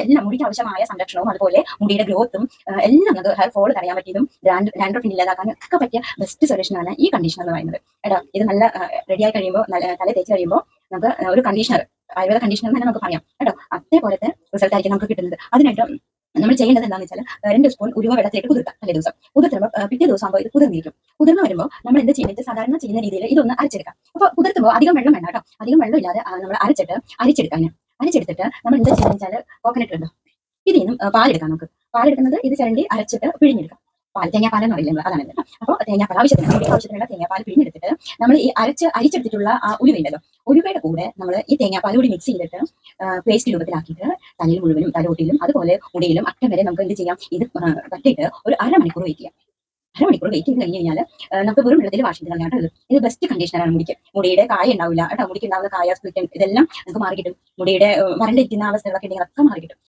എല്ലാം മുടിക്ക് ആവശ്യമായ സംരക്ഷണവും അതുപോലെ മുടിയുടെ ഗ്രോത്തും എല്ലാം നമുക്ക് ഹെയർ ഫോൾ തടയാൻ പറ്റിയതും ഡാൻഡ്രഫ് ഇല്ലാതാക്കാനും ഒക്കെ പറ്റിയ ബെസ്റ്റ് സൊല്യൂഷനാണ് ഈ കണ്ടീഷണർ എന്ന് പറയുന്നത് കേട്ടോ. ഇത് നല്ല റെഡിയായി കഴിയുമ്പോൾ തല തേച്ച് കഴിയുമ്പോൾ നമുക്ക് ഒരു കണ്ടീഷണർ ആയുർവേദ കണ്ടീഷണർ തന്നെ നമുക്ക് പറയാം കേട്ടോ. അതേപോലത്തെ റിസൾട്ട് ആയിരിക്കും നമുക്ക് കിട്ടുന്നത്. അതിനായിട്ട് നമ്മൾ ചെയ്യേണ്ടത് എന്താണെന്ന് വെച്ചാൽ 2 സ്പൂൺ ഉലുവ വെള്ളത്തിലേക്ക് കുതിർത്താം. തലേ ദിവസം കുതിർത്തുമ്പോൾ പിറ്റേ ദിവസം ആകുമ്പോൾ ഇത് കുതിർന്നിരിക്കും. കുതിർന്ന് വരുമ്പോൾ നമ്മൾ എന്ത് ചെയ്യുന്നത് സാധാരണ ചെയ്യുന്ന രീതിയിൽ ഇതൊന്ന് അരച്ചെടുക്കാം. അപ്പോൾ കുതിർത്തുമ്പോൾ അധികം വെള്ളം വേണ്ട കേട്ടോ. അധികം വെള്ളം ഇല്ലാതെ നമ്മൾ അരിച്ചെടുക്കാൻ അരിച്ചെടുത്തിട്ട് നമ്മൾ എന്താ ചെയ്യുന്നത് വെച്ചാൽ കോക്കനട്ട് ഉണ്ടോ ഇതിൽ നിന്നും പാലെടുക്കാം. നമുക്ക് പാലെടുക്കുന്നത് ഇത് ചിരണ്ടി അരച്ചിട്ട് പിഴിഞ്ഞെടുക്കാം. തേങ്ങാപ്പാൽ എന്ന് പറയുന്നത് അതാണ്. അപ്പോൾ തേങ്ങാപ്പാൽ ആവശ്യത്തിനുള്ള തേങ്ങാപ്പാൽ പിഴിഞ്ഞെടുത്തിട്ട് നമ്മൾ ഈ അരിച്ചെടുത്തിട്ടുള്ള ആ ഉലുവയുണ്ടല്ലോ, ഉലുവയുടെ കൂടെ നമ്മൾ ഈ തേങ്ങാപ്പാൽ കൂടി മിക്സ് ചെയ്തിട്ട് പേസ്റ്റ് രൂപത്തിലാക്കിയിട്ട് തലയിൽ മുഴുവനും തലോട്ടിലും അതുപോലെ മുടിയിലും അറ്റം വരെ നമുക്ക് എന്ത് ചെയ്യാം, ഇത് തട്ടിയിട്ട് ഒരു അരമണിക്കൂർ വെയിറ്റ് ചെയ്യാം. അരമണിക്കൂർ വെയിറ്റ് ചെയ്ത് കഴിഞ്ഞ് കഴിഞ്ഞാൽ നമുക്ക് വെറും വെള്ളത്തിൽ വാഷ് ചെയ്ത് കളയാം കേട്ടോ. ഇത് ബെസ്റ്റ് കണ്ടീഷണറാണ് മുടിക്ക്. മുടിയുടെ കായ ഉണ്ടാവില്ല കേട്ടോ. മുടിക്ക് ഉണ്ടാവുന്ന കായ സ്പ്ലിറ്റ് ഇതെല്ലാം നമുക്ക് മാറി കിട്ടും. മുടിയുടെ വരണ്ടിരിക്കുന്ന അവസ്ഥകളൊക്കെ ഉണ്ടെങ്കിൽ അതൊക്കെ മാറി കിട്ടും.